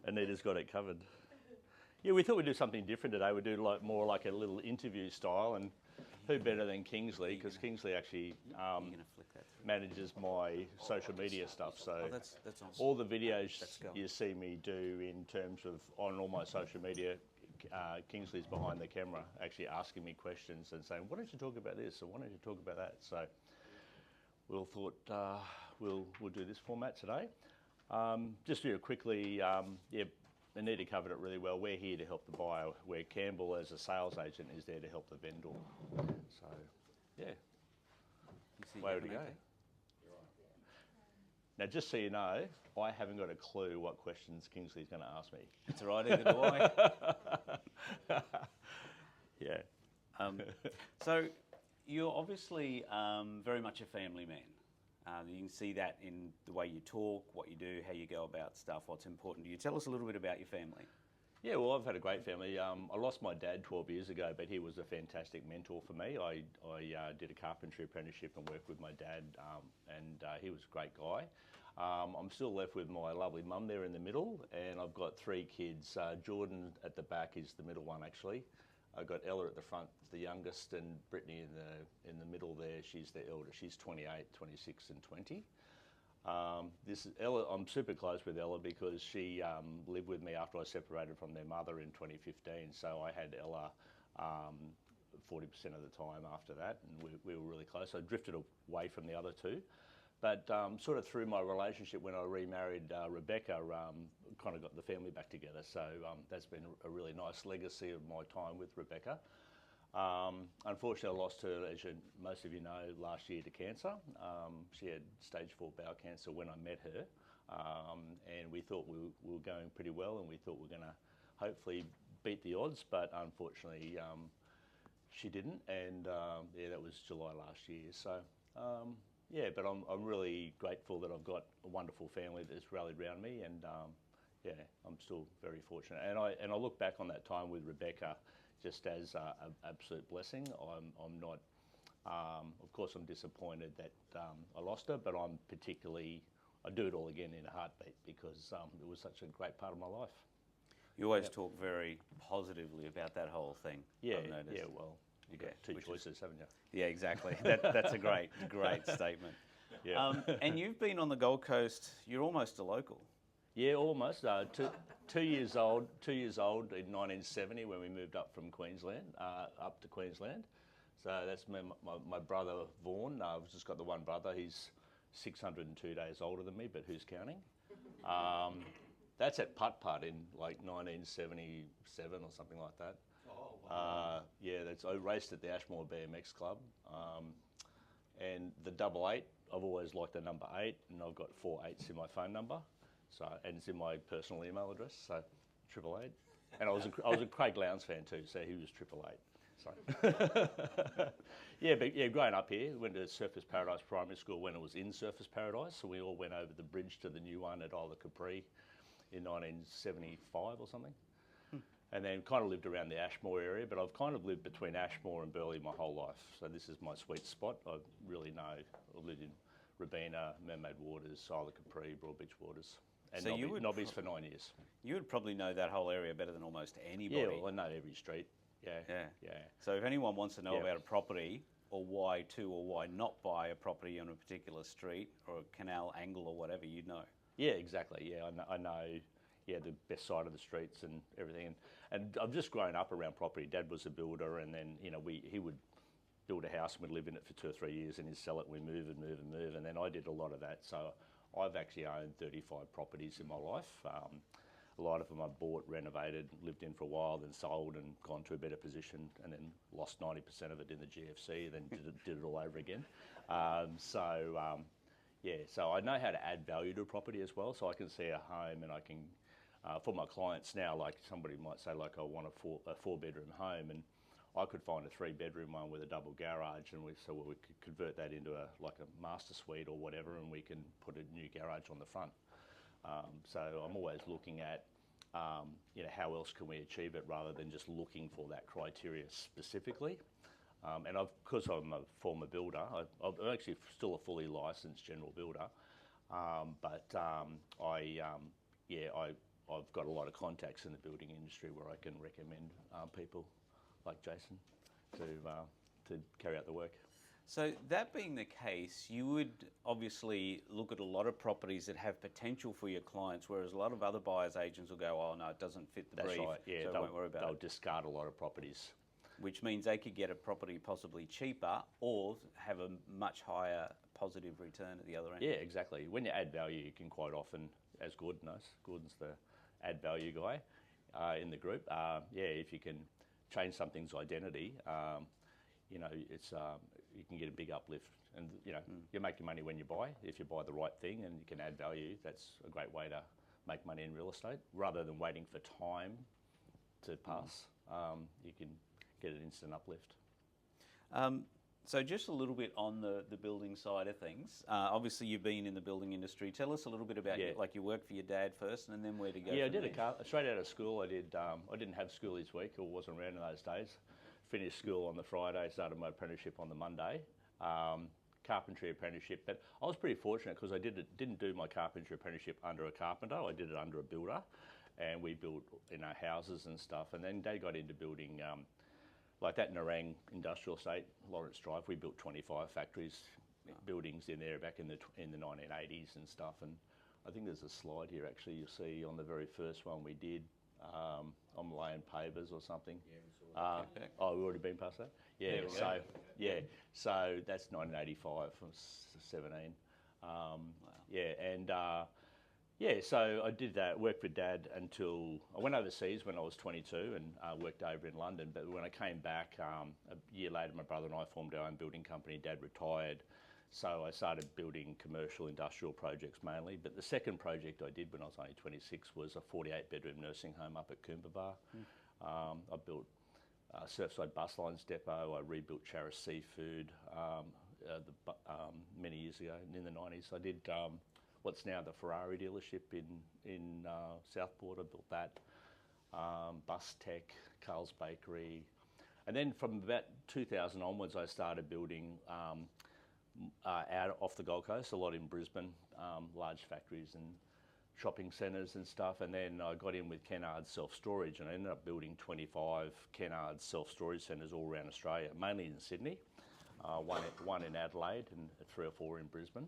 Anita's got it covered. Yeah, we thought we'd do something different today. We'd do more like a little interview style, and who better than Kingsley? Because Kingsley actually manages my social media stuff. So that's awesome. all the videos you see me do in terms of on all my social media, Kingsley's behind the camera, actually asking me questions and saying, "Why don't you talk about this?" or "Why don't you talk about that?" So we thought we'll do this format today. Just very quickly, Anita covered it really well. We're here to help the buyer, where Campbell, as a sales agent, is there to help the vendor. So, yeah, way to go. Now, just so you know, I haven't got a clue what questions Kingsley's going to ask me. It's all right, either do I. Yeah. So, you're obviously very much a family man. You can see that in the way you talk, what you do, how you go about stuff, what's important to you. Tell us a little bit about your family. Yeah, well, I've had a great family. I lost my dad 12 years ago, but he was a fantastic mentor for me. I did a carpentry apprenticeship and worked with my dad, and he was a great guy. I'm still left with my lovely mum there in the middle, and I've got 3 kids. Jordan at the back is the middle one, actually. I've got Ella at the front, the youngest, and Brittany in the middle there. She's the elder. She's 28, 26, and 20. This is Ella. I'm super close with Ella because she lived with me after I separated from their mother in 2015. So I had Ella 40% of the time after that, and we were really close. I drifted away from the other 2. But sort of through my relationship when I remarried Rebecca, kind of got the family back together. So that's been a really nice legacy of my time with Rebecca. Unfortunately, I lost her, as most of you know, last year to cancer. She had stage 4 bowel cancer when I met her. And we thought we were going pretty well, and we thought we were going to hopefully beat the odds. But unfortunately, she didn't. And that was July last year. So. Yeah, but I'm really grateful that I've got a wonderful family that's rallied around me, and I'm still very fortunate. And I look back on that time with Rebecca just as an absolute blessing. I'm not, of course, I'm disappointed that I lost her, but I'd do it all again in a heartbeat because it was such a great part of my life. You always talk very positively about that whole thing. Yeah, I've noticed. yeah, well. You've got 2 choices, haven't you? Yeah, exactly. That's a great statement. Yeah. And you've been on the Gold Coast. You're almost a local. Yeah, almost. 2 years old. 2 years old in 1970 when we moved up from Queensland, up to Queensland. So that's my brother Vaughan. I've just got the one brother. He's 602 days older than me, but who's counting? That's at Putt in like 1977 or something like that. I raced at the Ashmore BMX Club, and the 88. I've always liked the number 8, and I've got 4 8s in my phone number, and it's in my personal email address. So 888, and I was a Craig Lowndes fan too, so he was 888. So growing up here, went to Surfers Paradise Primary School when it was in Surfers Paradise, so we all went over the bridge to the new one at Isla Capri in 1975 or something. And then kind of lived around the Ashmore area, but I've kind of lived between Ashmore and Burleigh my whole life. So this is my sweet spot. I really know. I've lived in Robina, Mermaid Waters, Isla Capri, Broadbeach Waters, and so Nobby's for 9 years. You would probably know that whole area better than almost anybody. Yeah, well, I know every street. Yeah. So if anyone wants to know about a property, or why to or why not buy a property on a particular street or a canal angle or whatever, you'd know. Yeah, exactly. Yeah, I know. Yeah, the best side of the streets and everything. And I've just grown up around property. Dad was a builder, and then he would build a house and we'd live in it for 2 or 3 years, and he'd sell it. And we'd move, and then I did a lot of that. So I've actually owned 35 properties in my life. A lot of them I bought, renovated, lived in for a while, then sold and gone to a better position, and then lost 90% of it in the GFC. Then did it all over again. So I know how to add value to a property as well. So I can see a home, and I can. For my clients now, like somebody might say, like, I want a 4-bedroom home, and I could find a 3-bedroom one with a double garage, and we could convert that into a master suite or whatever, and we can put a new garage on the front. So I'm always looking at, how else can we achieve it rather than just looking for that criteria specifically. And because I'm a former builder, I'm actually still a fully licensed general builder. I've got a lot of contacts in the building industry where I can recommend people like Jason to carry out the work. So that being the case, you would obviously look at a lot of properties that have potential for your clients, whereas a lot of other buyers agents will go, oh no, it doesn't fit the brief, Right, yeah, so I won't worry about they'll it. discard a lot of properties. Which means they could get a property possibly cheaper or have a much higher positive return at the other end. Yeah, exactly. When you add value, you can quite often, as Gordon knows, Gordon's the add value guy in the group. If you can change something's identity, it's you can get a big uplift, and you're making money when you buy. If you buy the right thing and you can add value, that's a great way to make money in real estate. Rather than waiting for time to pass, you can get an instant uplift. So just a little bit on the building side of things. Obviously, you've been in the building industry. Tell us a little bit about you worked for your dad first, and then where to go. Yeah, I did straight out of school. I did. I didn't have school each week, or wasn't around in those days. Finished school on the Friday, started my apprenticeship on the Monday. Carpentry apprenticeship, but I was pretty fortunate because I didn't do my carpentry apprenticeship under a carpenter. I did it under a builder, and we built houses and stuff. And then Dad got into building. Like that Nerang industrial estate, Lawrence Drive, we built 25 factories, buildings in there back in the 1980s and stuff. And I think there's a slide here actually you'll see on the very first one we did. I'm laying pavers or something. Yeah, we saw we've already been past that? Yeah, so that's 1985 from 17. Wow. So I did that, worked with Dad until I went overseas when I was 22 and worked over in London. But when I came back, a year later, my brother and I formed our own building company. Dad retired. So I started building commercial industrial projects mainly. But the second project I did when I was only 26 was a 48-bedroom nursing home up at Coombara. I built Surfside Bus Lines Depot. I rebuilt Charis Seafood many years ago in the 90s. I did what's now the Ferrari dealership in Southport. I built that. Bus Tech, Carl's Bakery. And then from about 2000 onwards, I started building out off the Gold Coast, a lot in Brisbane, large factories and shopping centres and stuff. And then I got in with Kennard's self-storage, and I ended up building 25 Kennard's self-storage centres all around Australia, mainly in Sydney, one in Adelaide and 3 or 4 in Brisbane.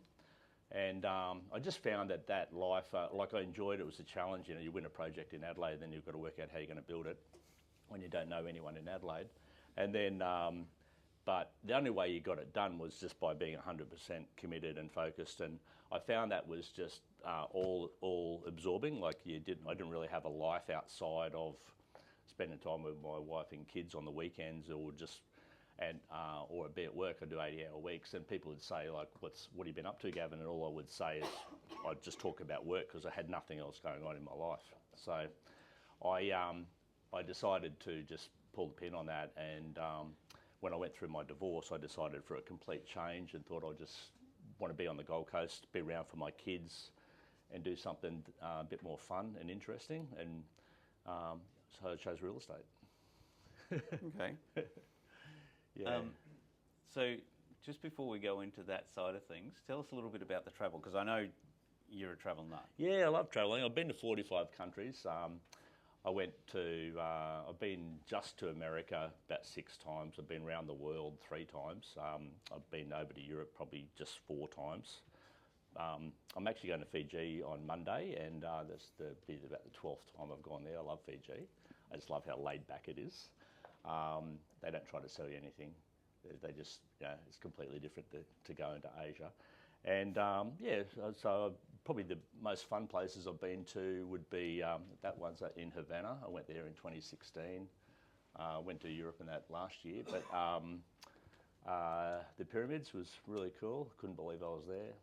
And I just found that life, I enjoyed it. It was a challenge. You win a project in Adelaide, then you've got to work out how you're going to build it when you don't know anyone in Adelaide. And then, but the only way you got it done was just by being 100% committed and focused. And I found that was just all absorbing. I didn't really have a life outside of spending time with my wife and kids on the weekends, or just or be at work. I do 80-hour weeks, and people would say, like, what have you been up to, Gavin? And all I would say is I'd just talk about work because I had nothing else going on in my life. So I decided to just pull the pin on that, and when I went through my divorce, I decided for a complete change and thought I just want to be on the Gold Coast, be around for my kids, and do something a bit more fun and interesting, and so I chose real estate. Okay. Yeah. So just before we go into that side of things, tell us a little bit about the travel, because I know you're a travel nut. Yeah, I love travelling. I've been to 45 countries. I've been just to America about 6 times. I've been around the world 3 times. I've been over to Europe probably just 4 times. I'm actually going to Fiji on Monday, and that's be about the 12th time I've gone there. I love Fiji. I just love how laid back it is. They don't try to sell you anything. They just, it's completely different to go into Asia. And so probably the most fun places I've been to would be, that one's in Havana. I went there in 2016. Went to Europe in that last year. But the pyramids was really cool. Couldn't believe I was there.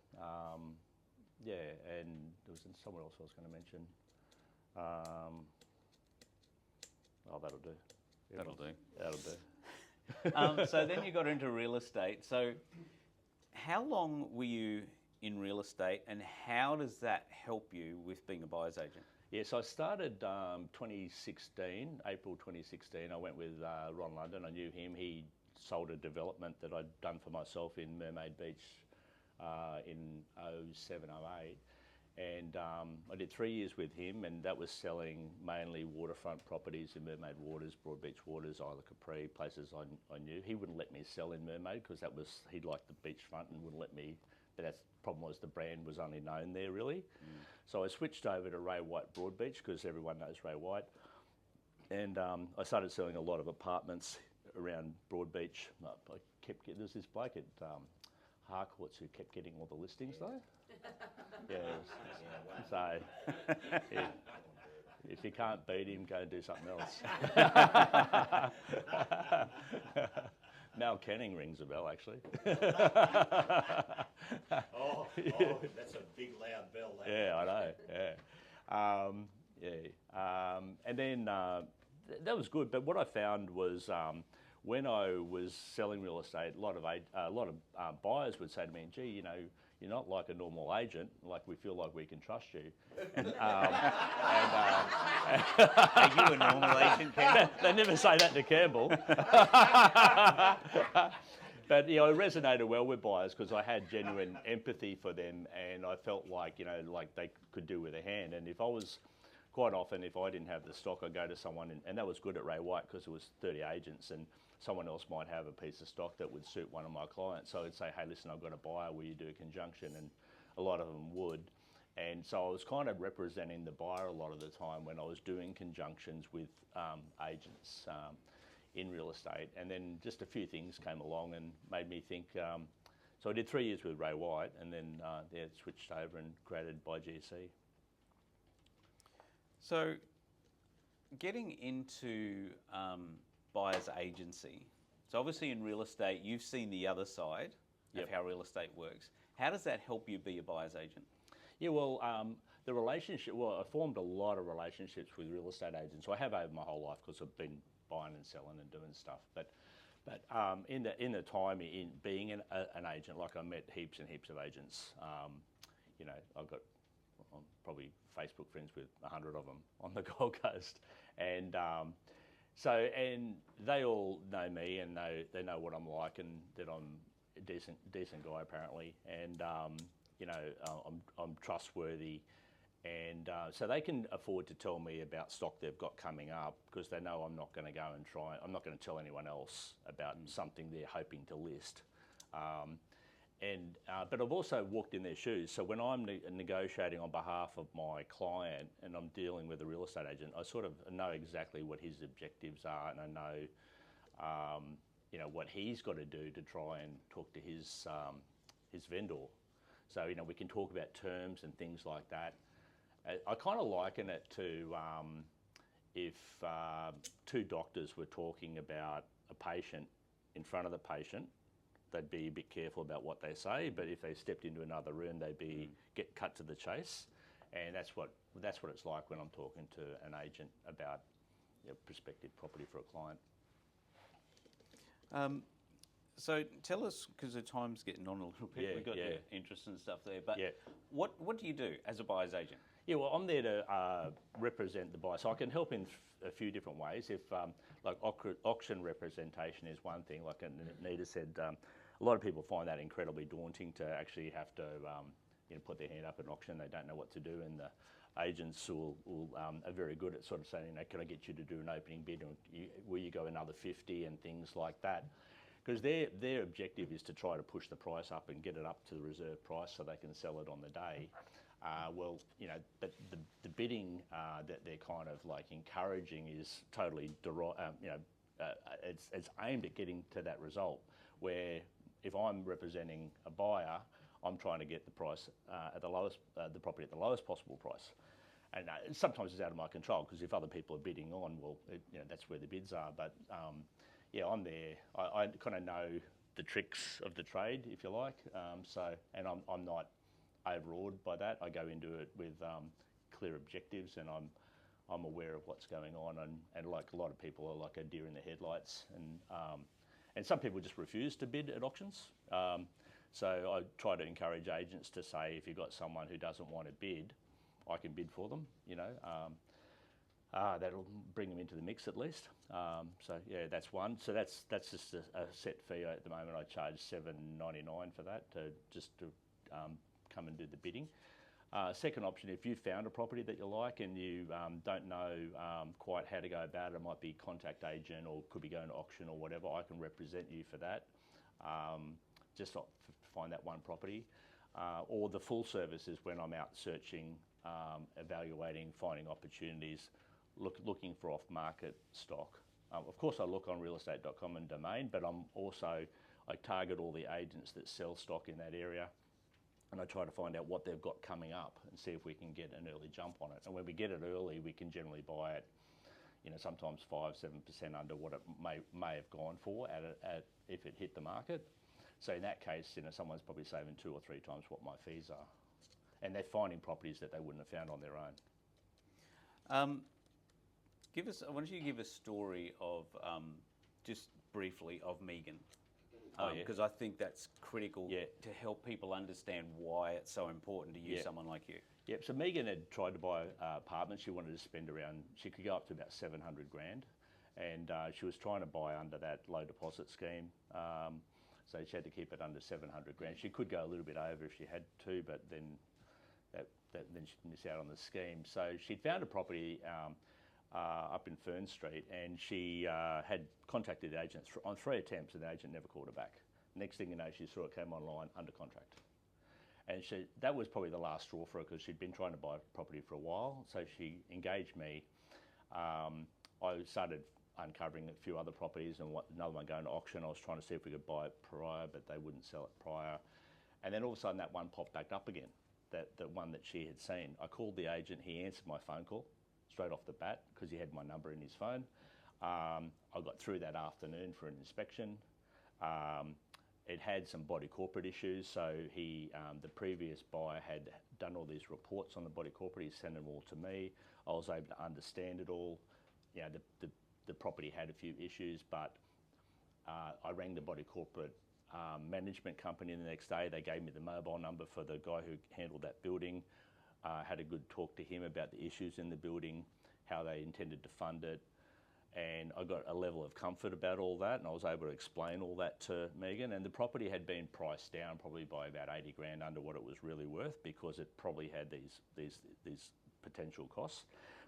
And there was somewhere else I was going to mention. That'll do. That'll do. That'll do. So then you got into real estate. So how long were you in real estate, and how does that help you with being a buyer's agent? Yeah, so I started 2016, April 2016. I went with Ron London. I knew him. He sold a development that I'd done for myself in Mermaid Beach in 07, 08. And I did 3 years with him, and that was selling mainly waterfront properties in Mermaid Waters, Broadbeach Waters, Isla Capri, places I knew. He wouldn't let me sell in Mermaid because he liked the beachfront and wouldn't let me. But that's the problem was the brand was only known there really. So I switched over to Ray White Broadbeach because everyone knows Ray White, and I started selling a lot of apartments around Broadbeach. There was this bloke at Harcourts who kept getting all the listings though. Yeah. So if you can't beat him, go and do something else. Mal Kenning rings a bell, actually. Oh, that's a big loud bell. Yeah, I know. Yeah. And then that was good. But what I found was when I was selling real estate, a lot of buyers would say to me, "Gee, you know, you're not like a normal agent. Like we feel like we can trust you." And, Are you a normal agent, Campbell? they never say that to Campbell. But it resonated well with buyers because I had genuine empathy for them, and I felt like like they could do with a hand. And quite often, if I didn't have the stock, I'd go to someone, and that was good at Ray White because it was 30 agents, and someone else might have a piece of stock that would suit one of my clients. So I'd say, "Hey, listen, I've got a buyer. Will you do a conjunction?" And a lot of them would. And so I was kind of representing the buyer a lot of the time when I was doing conjunctions with agents in real estate. And then just a few things came along and made me think. So I did 3 years with Ray White, and then switched over and created by GC. So, getting into buyer's agency. So obviously in real estate, you've seen the other side of how real estate works. How does that help you be a buyer's agent? Yeah, well, the relationship. Well, I formed a lot of relationships with real estate agents. So I have over my whole life because I've been buying and selling and doing stuff. But in the time in being an agent, like I met heaps and heaps of agents. I'm probably Facebook friends with 100 of them on the Gold Coast, and and they all know me and they know what I'm like and that I'm a decent guy apparently, and I'm trustworthy, and so they can afford to tell me about stock they've got coming up because they know I'm not going to go and try. I'm not going to tell anyone else about something they're hoping to list. But I've also walked in their shoes. So when I'm negotiating on behalf of my client and I'm dealing with a real estate agent, I sort of know exactly what his objectives are, and I know, what he's got to do to try and talk to his vendor. So we can talk about terms and things like that. I kind of liken it to if two doctors were talking about a patient in front of the patient. They'd be a bit careful about what they say, but if they stepped into another room, they'd get cut to the chase, and that's what it's like when I'm talking to an agent about prospective property for a client. So tell us, because the time's getting on a little bit. Yeah, We've got the interest and stuff there, but Yeah. what do you do as a buyer's agent? Yeah, well, I'm there to represent the buyer, so I can help in a few different ways. If like auction representation is one thing, like Anita said, a lot of people find that incredibly daunting to actually have to put their hand up at an auction. They don't know what to do, and the agents are very good at sort of saying, can I get you to do an opening bid, or will you go another 50 and things like that. Because their objective is to try to push the price up and get it up to the reserve price so they can sell it on the day. But the bidding that they're kind of like encouraging is totally it's aimed at getting to that result. Where if I'm representing a buyer, I'm trying to get the price the property at the lowest possible price. And sometimes it's out of my control because if other people are bidding on, well, that's where the bids are. But I'm there. I kind of know the tricks of the trade, if you like. And I'm not overawed by that. I go into it with clear objectives, and I'm aware of what's going on. And like a lot of people are like a deer in the headlights, and some people just refuse to bid at auctions. So I try to encourage agents to say, if you've got someone who doesn't want to bid, I can bid for them. That'll bring them into the mix at least. That's one. So that's just a set fee at the moment. I charge $7.99 for that to come and do the bidding. Second option, if you've found a property that you like and you don't know quite how to go about it, it might be contact agent or could be going to auction or whatever, I can represent you for that. Just to find that one property. Or the full service is when I'm out searching, evaluating, finding opportunities, looking for off-market stock. Of course, I look on realestate.com and Domain, but I target all the agents that sell stock in that area, and I try to find out what they've got coming up and see if we can get an early jump on it. And when we get it early, we can generally buy it, sometimes 5-7% under what it may have gone for if it hit the market. So in that case, someone's probably saving 2 or 3 times what my fees are, and they're finding properties that they wouldn't have found on their own. Why don't you give a story of, just briefly, of Megan? Because I think that's critical to help people understand why it's so important to use someone like you. Yep. So Megan had tried to buy apartments. She wanted to spend she could go up to about 700 grand, and she was trying to buy under that low deposit scheme. So she had to keep it under 700 grand. She could go a little bit over if she had to, but then then she'd miss out on the scheme. So she'd found a property up in Fern Street, and she had contacted the agent on 3 attempts, and the agent never called her back. Next thing you know, she saw it came online under contract. And that was probably the last straw for her, because she'd been trying to buy a property for a while. So she engaged me. I started uncovering a few other properties and another one going to auction. I was trying to see if we could buy it prior, but they wouldn't sell it prior. And then all of a sudden that one popped back up again, the one that she had seen. I called the agent. He answered my phone call straight off the bat because he had my number in his phone. I got through that afternoon for an inspection. It had some body corporate issues, so the previous buyer had done all these reports on the body corporate. He sent them all to me. I was able to understand it all. The property had a few issues, but I rang the body corporate management company the next day. They gave me the mobile number for the guy who handled that building. Had a good talk to him about the issues in the building, how they intended to fund it, and I got a level of comfort about all that, and I was able to explain all that to Megan. And the property had been priced down probably by about 80 grand under what it was really worth, because it probably had these potential costs.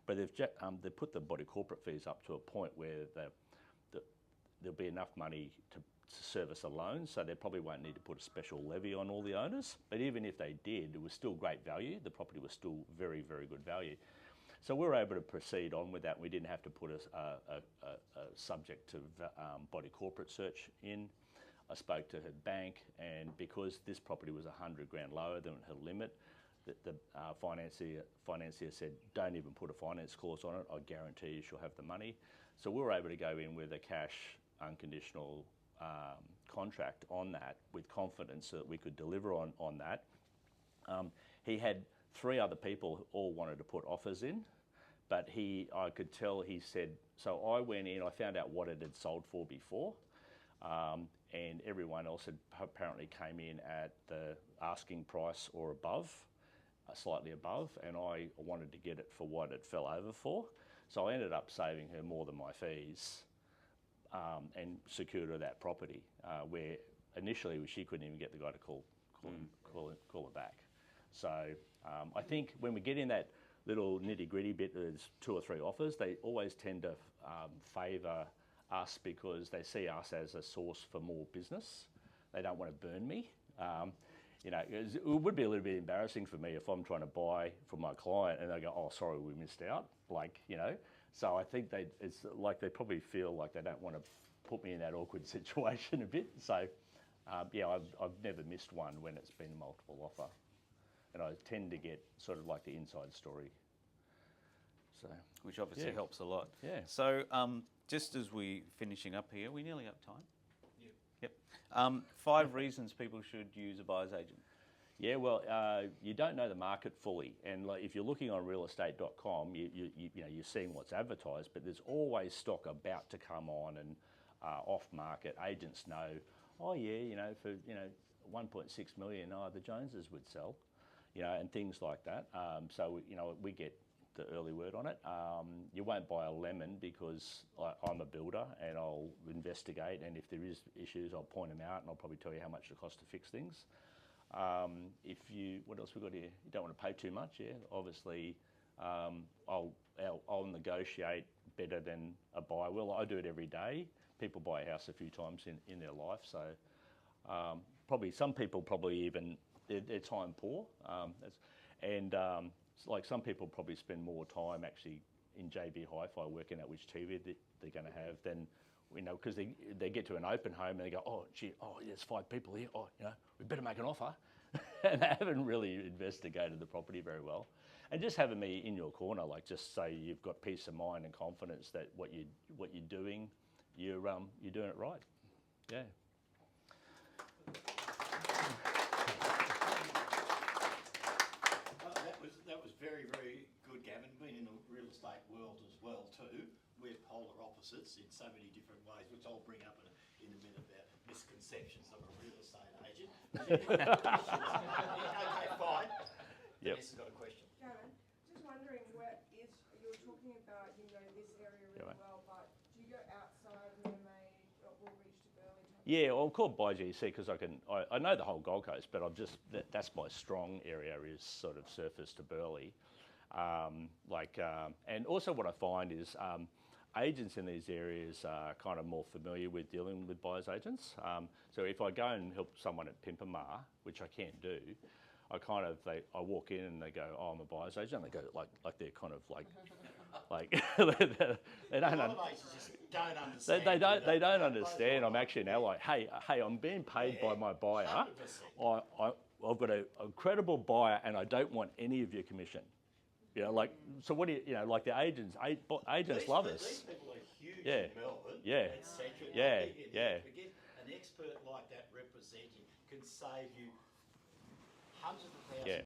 But they've put the body corporate fees up to a point where there'll be enough money to service a loan, so they probably won't need to put a special levy on all the owners. But even if they did, it was still great value. The property was still very, very good value. So we were able to proceed on with that. We didn't have to put a subject to body corporate search in. I spoke to her bank, and because this property was 100 grand lower than her limit, the financier said, don't even put a finance clause on it. I guarantee you she'll have the money. So we were able to go in with a cash, unconditional contract on that with confidence that we could deliver on that. He had 3 other people who all wanted to put offers in, but I could tell, he said, so I went in, I found out what it had sold for before, and everyone else had apparently came in at the asking price or above, slightly above, and I wanted to get it for what it fell over for. So I ended up saving her more than my fees, and secured her that property, where initially she couldn't even get the guy to call her back. So I think when we get in that little nitty-gritty bit, there's 2 or 3 offers, they always tend to favour us because they see us as a source for more business. They don't want to burn me. It would be a little bit embarrassing for me if I'm trying to buy from my client and they go, oh, sorry, we missed out. So I think it's like they probably feel like they don't want to put me in that awkward situation a bit. So I've never missed one when it's been a multiple offer. And I tend to get sort of like the inside story. So, which obviously helps a lot. Yeah. So just as we're finishing up here, we're nearly up time. Yep. 5 reasons people should use a buyer's agent. Yeah, well, you don't know the market fully, and if you're looking on realestate.com, you're seeing what's advertised, but there's always stock about to come on and off market. Agents know, for 1.6 million, the Joneses would sell, and things like that. So we get the early word on it. You won't buy a lemon because I'm a builder and I'll investigate, and if there is issues, I'll point them out, and I'll probably tell you how much it costs to fix things. What else we got here? You don't want to pay too much, yeah. Obviously, I'll negotiate better than a buyer will. I do it every day. People buy a house a few times in their life, so probably some people even they're time poor, like some people probably spend more time actually in JB Hi-Fi working out which TV they're going to have than, because they get to an open home and they go, oh gee, there's 5 people here, we better make an offer. And they haven't really investigated the property very well. And just having me in your corner, like just say you've got peace of mind and confidence that what you're doing, you're doing it right. Yeah. That was very, very good, Gavin. Been in the real estate world as well too. We're polar opposites in so many different ways, which I'll bring up in a minute about misconceptions of a real estate agent. Okay, fine. Yep. Vanessa's got a question. Gavin, just wondering, you're talking about this area really well, but do you go outside and then will reach to Burley? Yeah, well, I'm called by GC because I know the whole Gold Coast, but that's my strong area is sort of surface to Burley. And also what I find is agents in these areas are kind of more familiar with dealing with buyers agents. So if I go and help someone at Pimpamar, which I can't do, I walk in and they go, oh, I'm a buyer's agent. And they go like they're kind of like they don't. A lot of agents just don't understand. They don't understand. I'm actually now like, hey, I'm being paid by my buyer. 100%. I've got a credible buyer, and I don't want any of your commission. So what do like the agents love us. These people are huge Yeah. in Melbourne. Yeah. etc. Yeah. An expert like that representing can save you hundreds of thousands Yeah.